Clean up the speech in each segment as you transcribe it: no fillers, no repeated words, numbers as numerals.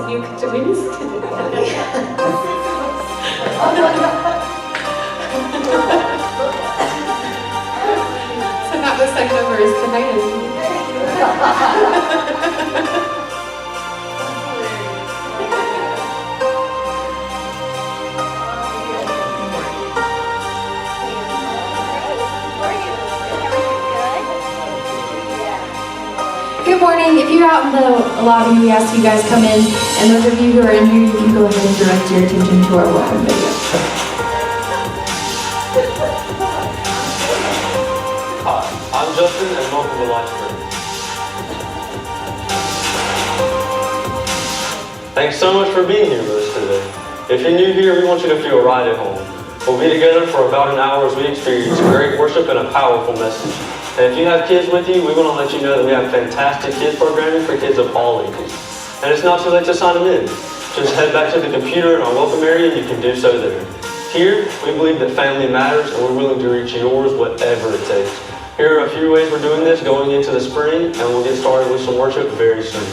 you could join us. So now the second number is tonight. Good morning. If you're out in the lobby, we ask you guys come in, and those of you who are in here, you can go ahead and direct your attention to our welcome video. Hi, I'm Justin, and welcome to Lifespring. Thanks so much for being here with us today. If you're new here, we want you to feel right at home. We'll be together for about an hour as we experience great worship and a powerful message. And if you have kids with you, we want to let you know that we have fantastic kids programming for kids of all ages. And it's not too late to sign them in. Just head back to the computer in our welcome area and you can do so there. Here, we believe that family matters and we're willing to reach yours whatever it takes. Here are a few ways we're doing this going into the spring, and we'll get started with some worship very soon.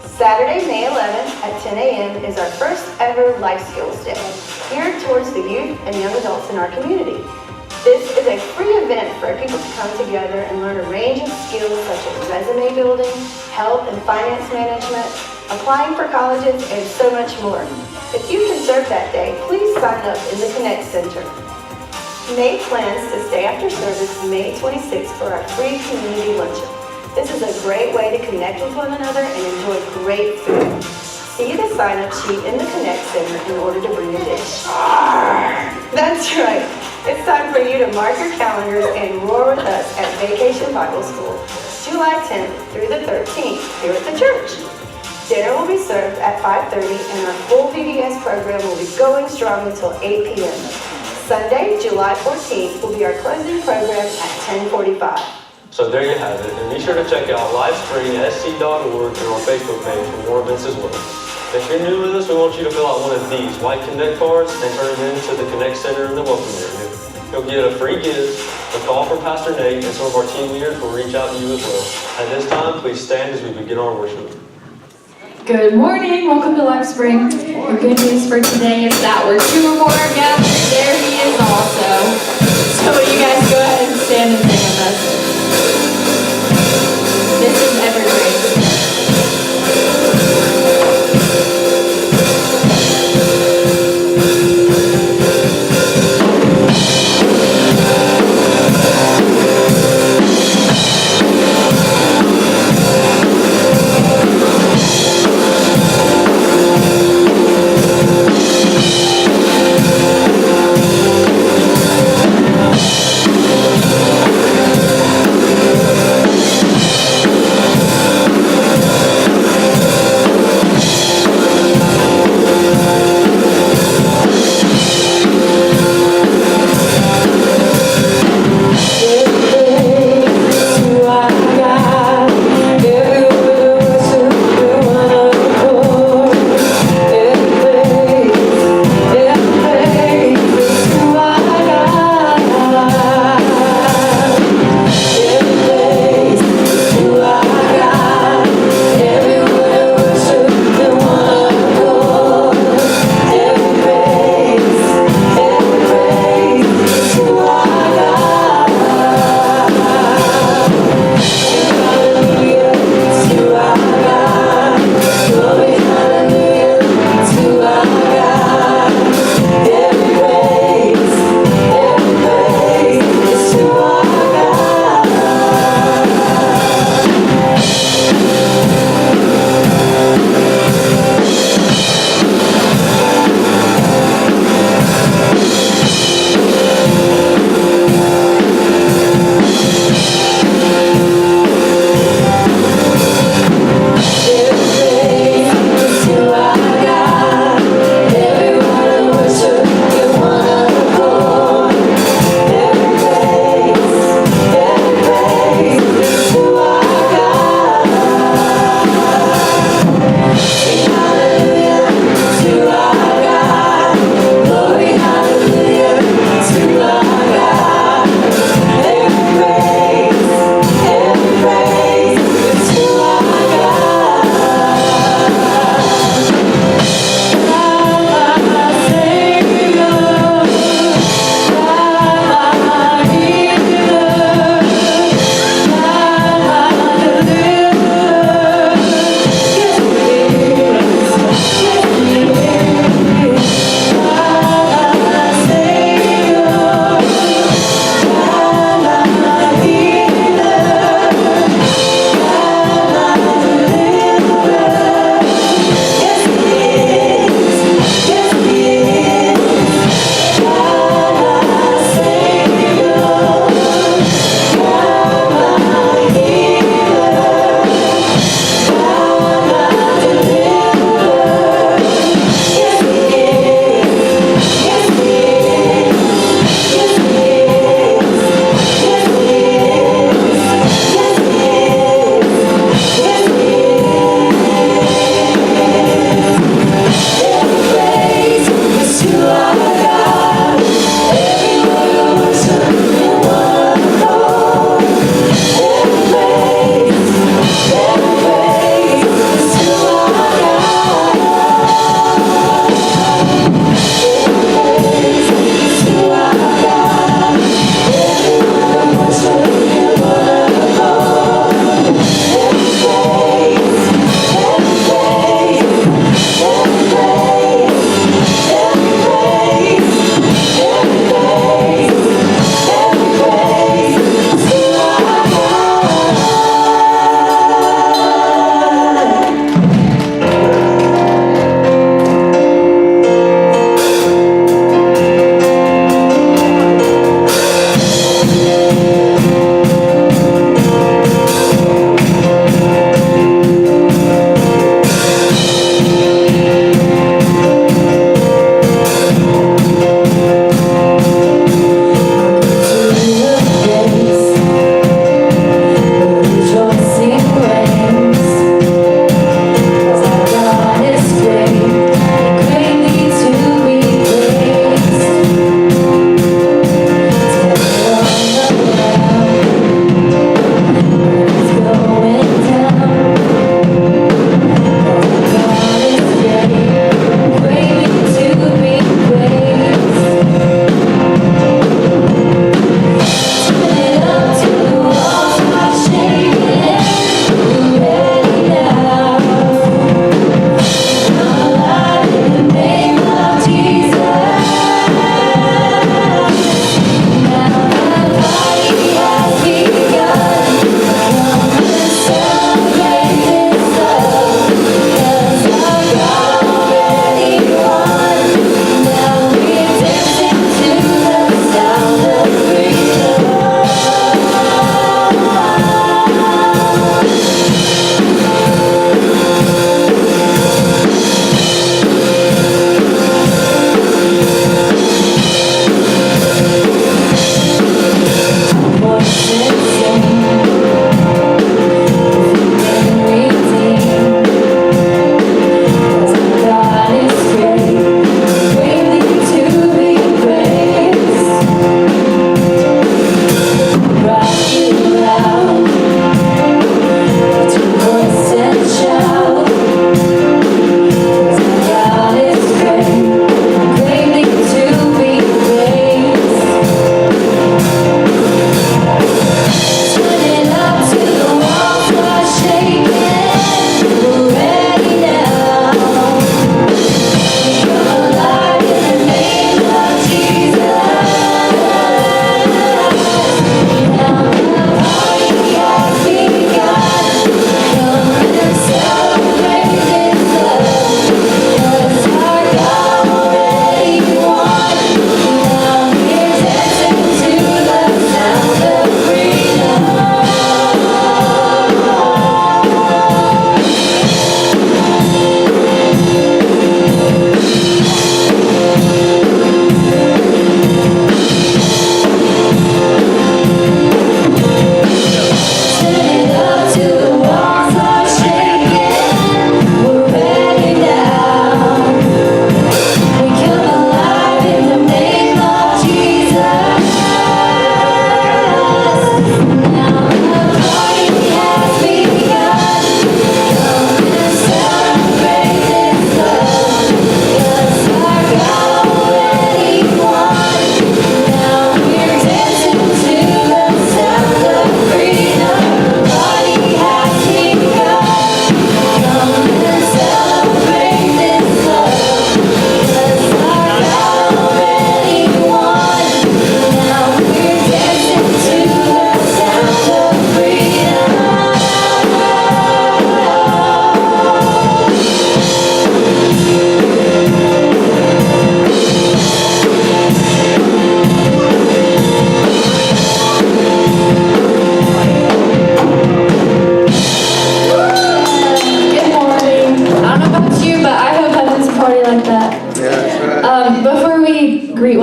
Saturday, May 11th at 10 a.m. is our first ever Life Skills Day, geared towards the youth and young adults in our community. This is a free event for people to come together and learn a range of skills such as resume building, health and finance management, applying for colleges, and so much more. If you can serve that day, please sign up in the Connect Center. Make plans to stay after service May 26th for our free community luncheon. This is a great way to connect with one another and enjoy great food. See the sign-up sheet in the Connect Center in order to bring a dish. That's right. It's time for you to mark your calendars and roar with us at Vacation Bible School, July 10th through the 13th here at the church. Dinner will be served at 5:30 and our full VBS program will be going strong until 8 p.m. Sunday, July 14th will be our closing program at 10:45. So there you have it, and be sure to check out lifespring.sc.org and our Facebook page for more events as well. If you're new with us, we want you to fill out one of these white Connect cards and turn it into the Connect Center in the welcome area. You'll get a free gift, a call from Pastor Nate, and some of our team leaders will reach out to you as well. At this time, please stand as we begin our worship. Good morning. Welcome to Lifespring. The good news for today is that we're 2 or more gathered. There he is also. So you guys go ahead and stand and sing with us. This is Evergreen.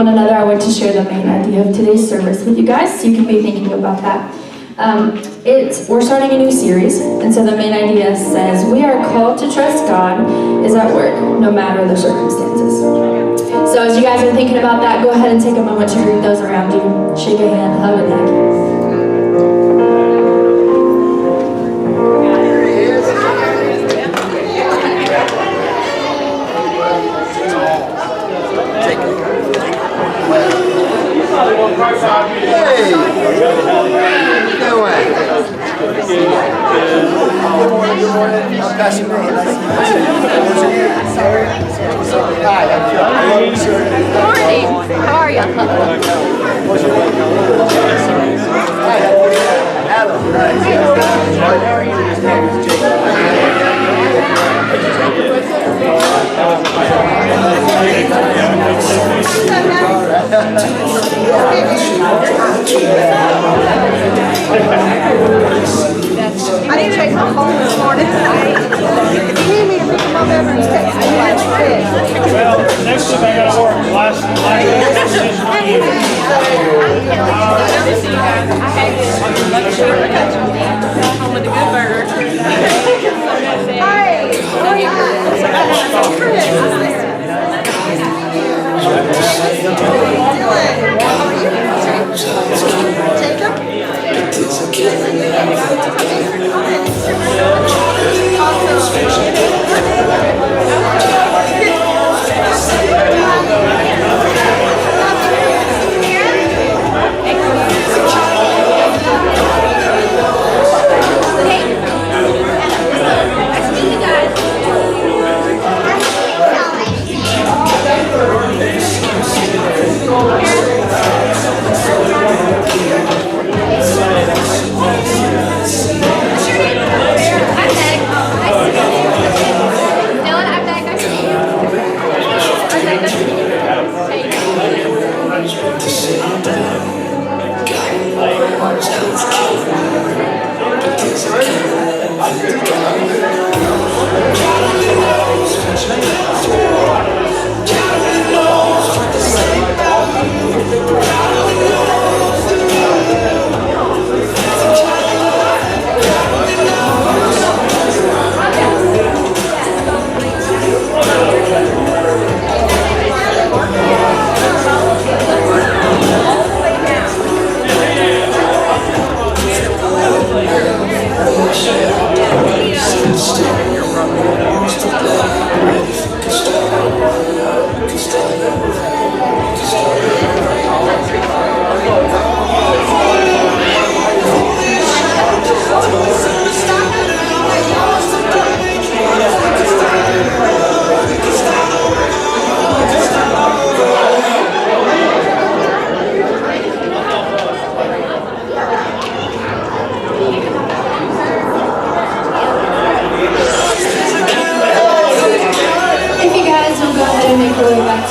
one another, I want to share the main idea of today's service with you guys, so you can be thinking about that. We're starting a new series, and so the main idea says, we are called to trust God is at work, no matter the circumstances. So as you guys are thinking about that, go ahead and take a moment to greet those around you. Shake a hand, hug a neck. I need to take my phone this morning. If you need me to pick them up every text me like this. Well, next week I gotta work. Last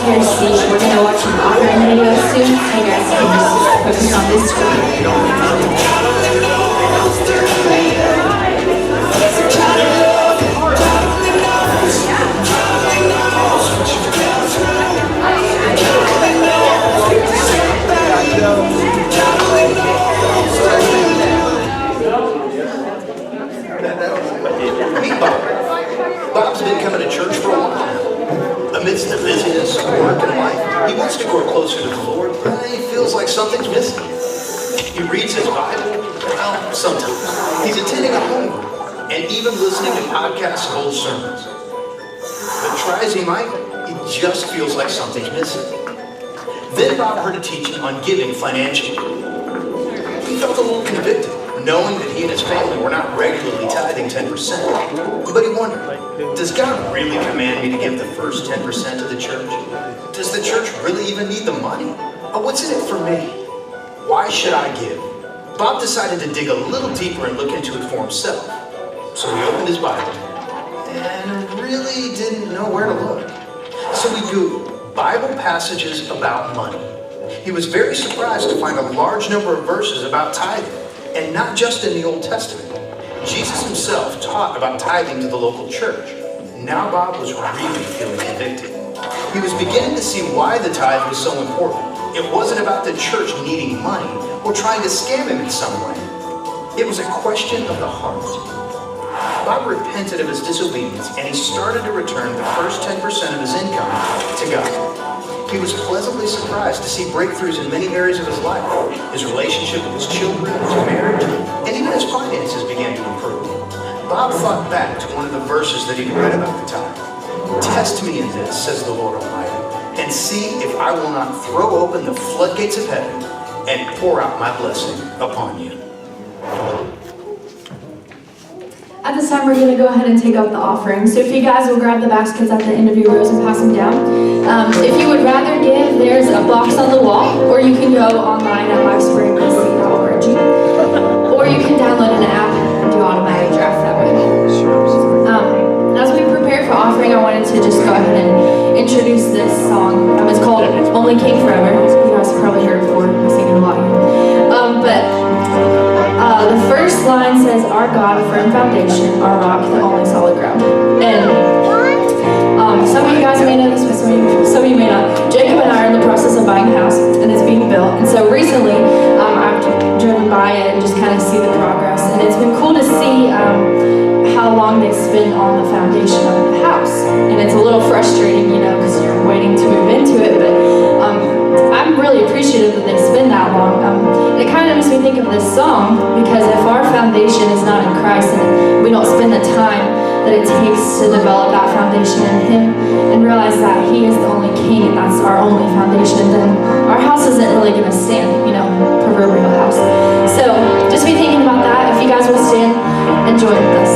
Your seat. We're going to watch an offering video soon, so you guys can just focus on this screen. Bob's been coming to church for a while. Amidst the busyness of work and life, he wants to grow closer to the Lord, but he feels like something's missing. He reads his Bible, well, sometimes. He's attending a home group and even listening to podcasts of old sermons. But try as he might, he just feels like something's missing. Then Bob heard a teaching on giving financially. He felt a little convicted, knowing that he and his family were not regularly tithing 10%. But he wondered, does God really command me to give the first 10% to the church? Does the church really even need the money? Or what's in it for me? Why should I give? Bob decided to dig a little deeper and look into it for himself. So he opened his Bible and really didn't know where to look. So he Googled Bible passages about money. He was very surprised to find a large number of verses about tithing, and not just in the Old Testament. Jesus himself taught about tithing to the local church. Now Bob was really feeling convicted. He was beginning to see why the tithe was so important. It wasn't about the church needing money or trying to scam him in some way. It was a question of the heart. Bob repented of his disobedience and he started to return the first 10% of his income to God. He was pleasantly surprised to see breakthroughs in many areas of his life. His relationship with his children, his marriage, and even his finances began to improve. Bob thought back to one of the verses that he'd read about the tithe. "Test me in this, says the Lord Almighty, and see if I will not throw open the floodgates of heaven and pour out my blessing upon you." At this time, we're going to go ahead and take up the offering. So if you guys will grab the baskets at the end of your rows and pass them down. If you would rather give, there's a box on the wall, or you can go online at Lifespring05052019A, or you can download an app and do automatic draft that way. As we prepare for offering, I wanted to just go ahead and introduce this song. It's called Only King Forever. You guys have probably heard it before. I sing it a lot here. The first line says, "Our God, a firm foundation, our rock, the only solid ground." And some of you guys may know this, but some of you may not. Jacob and I are in the process of buying a house, and it's being built. And so recently, I've driven by it and just kind of see the progress. And it's been cool to see how long they spend on the foundation of the house. And it's a little frustrating, because you're waiting to move into it, but I'm really appreciative that they spend that long. And it kind of makes me think of this song, because if our foundation is not in Christ and we don't spend the time that it takes to develop that foundation in Him and realize that He is the only King and that's our only foundation, then our house isn't really going to stand, proverbial house. So just be thinking about that. If you guys will stand and join with us.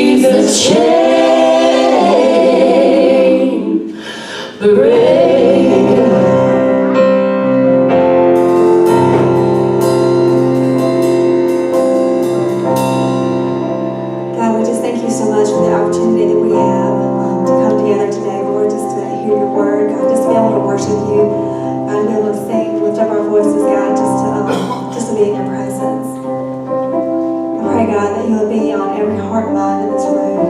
see the chain break. God, we just thank you so much for the opportunity that we have to come together today, Lord, just to hear your word, God, just to be able to worship you, God, to be able to sing, lift up our voices, God, just to be in your presence. I pray, God, that you will be on every heart and mind in this room,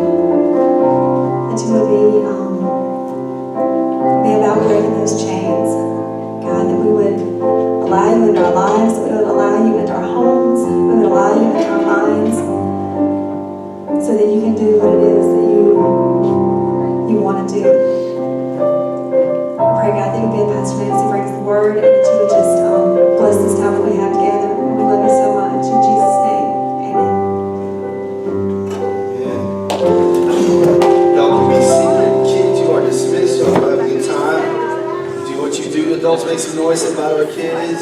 that you will be about breaking those chains, God, that we would allow you into our lives, that we would allow you into our homes, we would allow you into our minds, so that you can do what it is that you want to do. I pray, God, that you would be with Pastor Nancy, brings the word, and that you would just bless this time that we have together. We love you so much. In Jesus' name, amen. Y'all can be seated. Kids, you are dismissed. Y'all have a good time. Do what you do. Adults, make some noise about our kids.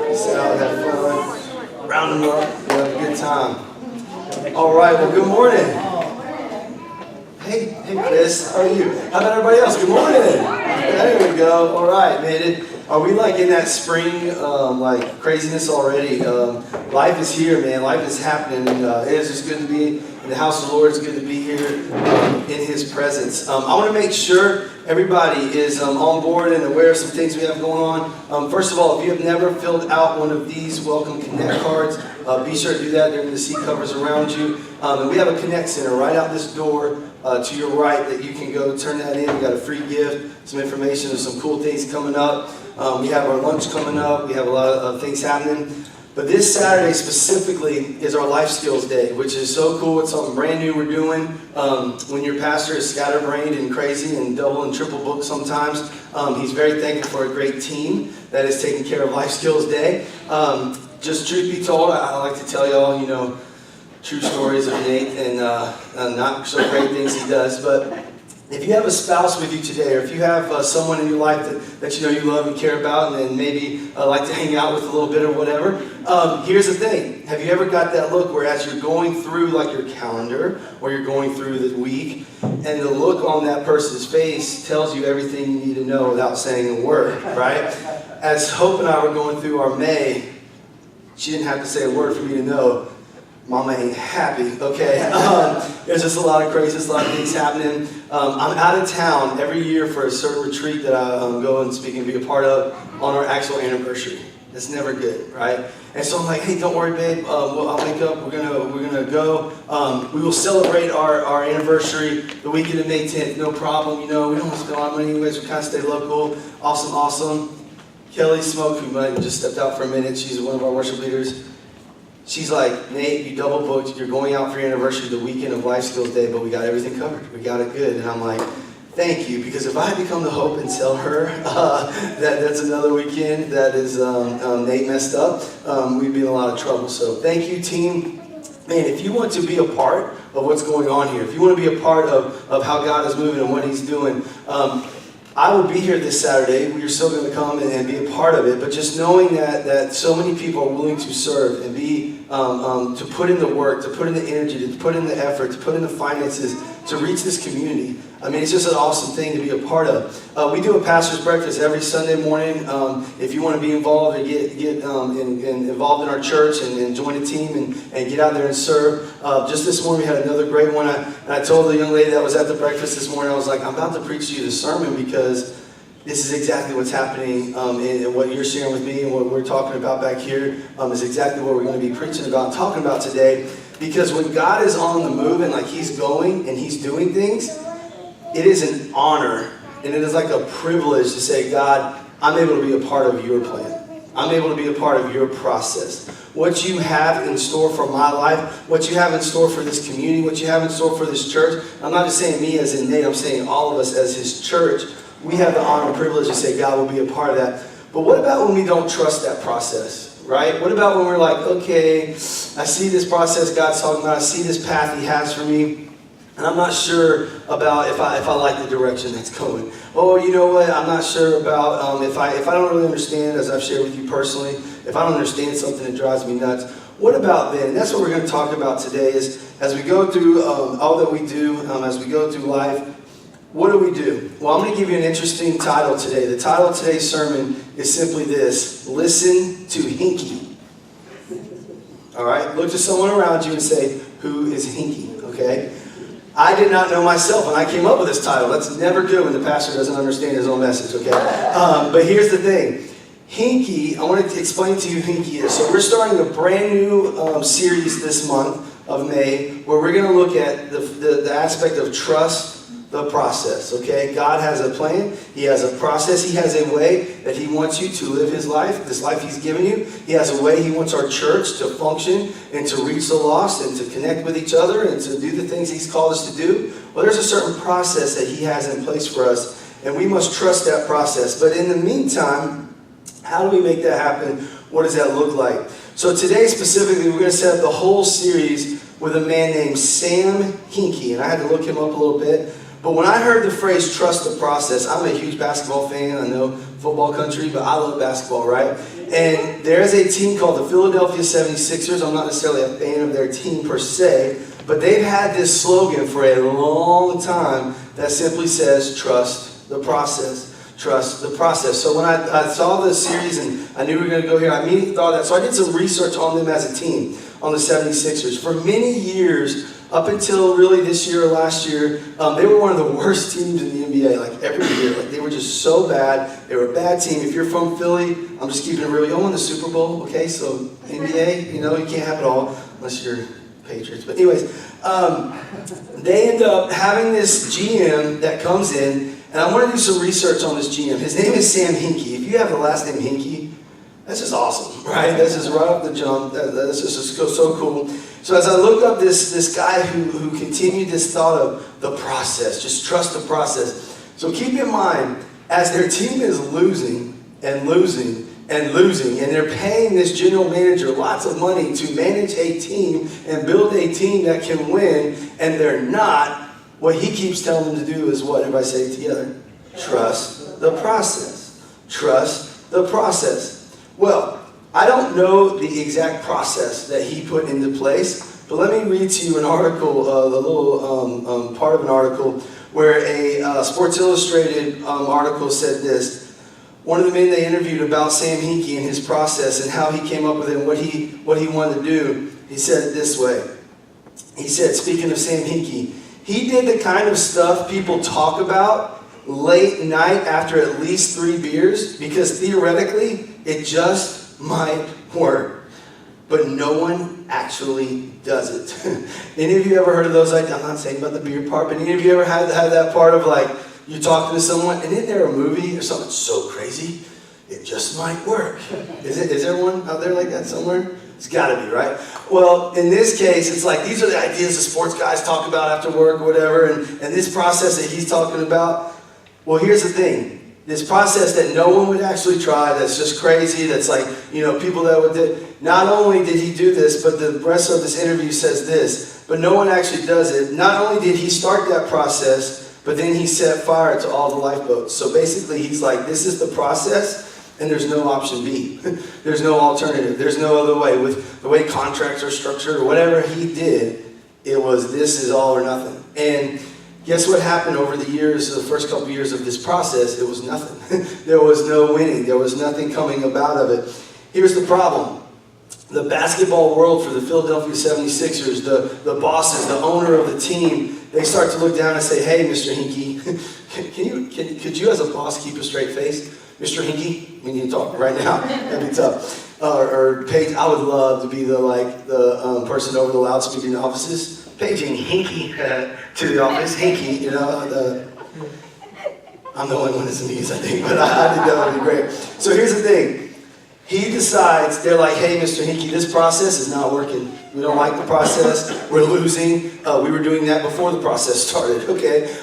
Peace out, have fun. Round them up. We'll have a good time. All right, well, good morning. Hey, Chris, how are you? How about everybody else? Good morning. There we go. All right, man. Are we like in that spring, like craziness already? Life is here, man. Life is happening. And it is just good to be in the house of the Lord. It's good to be here in His presence. I want to make sure everybody is on board and aware of some things we have going on. First of all, if you have never filled out one of these Welcome Connect cards, be sure to do that. They're in the seat covers around you. And we have a Connect Center right out this door to your right that you can go turn that in. We got a free gift, some information, and some cool things coming up. We have our lunch coming up. We have a lot of things happening. But this Saturday specifically is our Life Skills Day, which is so cool. It's something brand new we're doing. When your pastor is scatterbrained and crazy and double and triple booked sometimes, he's very thankful for a great team that is taking care of Life Skills Day. Just truth be told, I like to tell y'all, true stories of Nate and not so great things he does. But if you have a spouse with you today, or if you have someone in your life that you love and care about and maybe like to hang out with a little bit or whatever, here's the thing. Have you ever got that look where as you're going through like your calendar or you're going through the week, and the look on that person's face tells you everything you need to know without saying a word, right? As Hope and I were going through our May, she didn't have to say a word for me to know Mama ain't happy, okay? There's just a lot of craziness, a lot of things happening. I'm out of town every year for a certain retreat that I go and speak and be a part of on our actual anniversary. That's never good, right? And so I'm like, hey, don't worry, babe. I'll wake up. We're gonna go. We will celebrate our anniversary the weekend of May 10th. No problem. We don't want to spend a lot of money anyways. We kind of stay local. Awesome. Kelly Smoke, who might have just stepped out for a minute. She's one of our worship leaders. She's like, Nate, you double booked. You're going out for your anniversary the weekend of Life Skills Day, but we got everything covered. We got it good. And I'm like, thank you, because if I had to come to Hope and tell her that's another weekend that is Nate messed up, we'd be in a lot of trouble. So thank you, team. Man, if you want to be a part of what's going on here, if you want to be a part of how God is moving and what He's doing, I will be here this Saturday. We are still going to come and be a part of it, but just knowing that so many people are willing to serve and be to put in the work, to put in the energy, to put in the effort, to put in the finances to reach this community. I mean, it's just an awesome thing to be a part of. We do a pastor's breakfast every Sunday morning. If you want to be involved and get involved in our church and join a team and get out there and serve. Just this morning we had another great one. I told the young lady that was at the breakfast this morning, I was like, I'm about to preach to you the sermon because this is exactly what's happening, and what you're sharing with me and what we're talking about back here is exactly what we're going to be preaching about and talking about today. Because when God is on the move and like He's going and He's doing things, it is an honor and it is like a privilege to say, God, I'm able to be a part of your plan. I'm able to be a part of your process. What you have in store for my life, what you have in store for this community, what you have in store for this church. I'm not just saying me as in Nate, I'm saying all of us as His church. We have the honor and privilege to say God will be a part of that. But what about when we don't trust that process? Right? What about when we're like, okay, I see this process God's talking about, I see this path He has for me, and I'm not sure about if I like the direction that's going. Oh, you know what? I'm not sure about if I don't really understand, as I've shared with you personally, if I don't understand something that drives me nuts, what about then? And that's what we're going to talk about today is as we go through all that we do, as we go through life, what do we do? Well, I'm going to give you an interesting title today. The title of today's sermon is simply this: Listen to Hinky. All right? Look to someone around you and say, who is Hinky? Okay? I did not know myself when I came up with this title. That's never good when the pastor doesn't understand his own message, okay? But here's the thing. Hinky, I want to explain to you who Hinky is. So we're starting a brand new series this month of May where we're going to look at the aspect of trust the process, okay? God has a plan. He has a process. He has a way that He wants you to live His life, this life He's given you. He has a way He wants our church to function and to reach the lost and to connect with each other and to do the things He's called us to do. Well, there's a certain process that He has in place for us, and we must trust that process. But in the meantime, how do we make that happen? What does that look like? So today specifically, we're going to set up the whole series with a man named Sam Hinkie, and I had to look him up a little bit. But when I heard the phrase trust the process, I'm a huge basketball fan. I know football country, but I love basketball, right? And there's a team called the Philadelphia 76ers. I'm not necessarily a fan of their team per se, but they've had this slogan for a long time that simply says, trust the process. Trust the process. So when I saw the series and I knew we were going to go here, I immediately thought that. So I did some research on them as a team, on the 76ers. For many years, up until really this year or last year, they were one of the worst teams in the NBA, like every year. Like they were just so bad. They were a bad team. If you're from Philly, I'm just keeping it real. You won the Super Bowl, okay? So NBA, you know, you can't have it all unless you're Patriots. But anyways, they end up having this GM that comes in, and I want to do some research on this GM. His name is Sam Hinkie. If you have the last name Hinkie, that's just awesome, right? That's just right off the jump. That's just so cool. So as I look up this guy who continued this thought of the process, just trust the process. So keep in mind, as their team is losing and losing and losing, and they're paying this general manager lots of money to manage a team and build a team that can win, and they're not, what he keeps telling them to do is what? Everybody say it together. Trust the process. Trust the process. Well, I don't know the exact process that he put into place, but let me read to you an article, a little part of an article, where a Sports Illustrated article said this. One of the men they interviewed about Sam Hinkie and his process and how he came up with it and what he wanted to do, he said it this way. He said, speaking of Sam Hinkie, he did the kind of stuff people talk about late night after at least 3 beers because theoretically it just might work. But no one actually does it. Any of you ever heard of those? I'm not saying about the beer part, but any of you ever had that part of like, you're talking to someone, and isn't there a movie or something so crazy, it just might work? Is there one out there like that somewhere? It's got to be, right? Well, in this case, it's like these are the ideas the sports guys talk about after work or whatever, and this process that he's talking about. Well, here's the thing. This process that no one would actually try, that's just crazy, that's like, you know, people that would do. Not only did he do this, but the rest of this interview says this, but no one actually does it. Not only did he start that process, but then he set fire to all the lifeboats. So basically he's like, this is the process, and there's no option B. There's no alternative. There's no other way. With the way contracts are structured or whatever he did, it was this is all or nothing. And guess what happened over the years, the first couple years of this process? It was nothing. There was no winning. There was nothing coming about of it. Here's the problem. The basketball world for the Philadelphia 76ers, the bosses, the owner of the team, they start to look down and say, hey, Mr. Hinkie, could you as a boss keep a straight face? Mr. Hinkie, we need to talk right now. That'd be tough. Or Paige, I would love to be the person over the loudspeaker in the offices. Paging Hinkie to the office. Hinkie, you know, I'm the only one that's in these, I think, but I think that would be great. So here's the thing. He decides, they're like, hey, Mr. Hinkie, this process is not working. We don't like the process. We're losing. We were doing that before the process started, okay?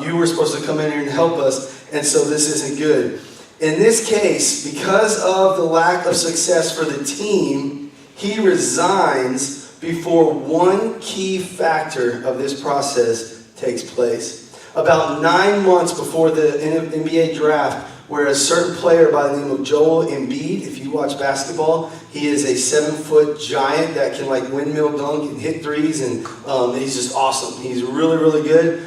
You were supposed to come in here and help us, and so this isn't good. In this case, because of the lack of success for the team, he resigns before one key factor of this process takes place. About 9 months before the NBA draft where a certain player by the name of Joel Embiid, if you watch basketball, he is a 7-foot giant that can like windmill dunk and hit threes, and he's just awesome. He's really, really good.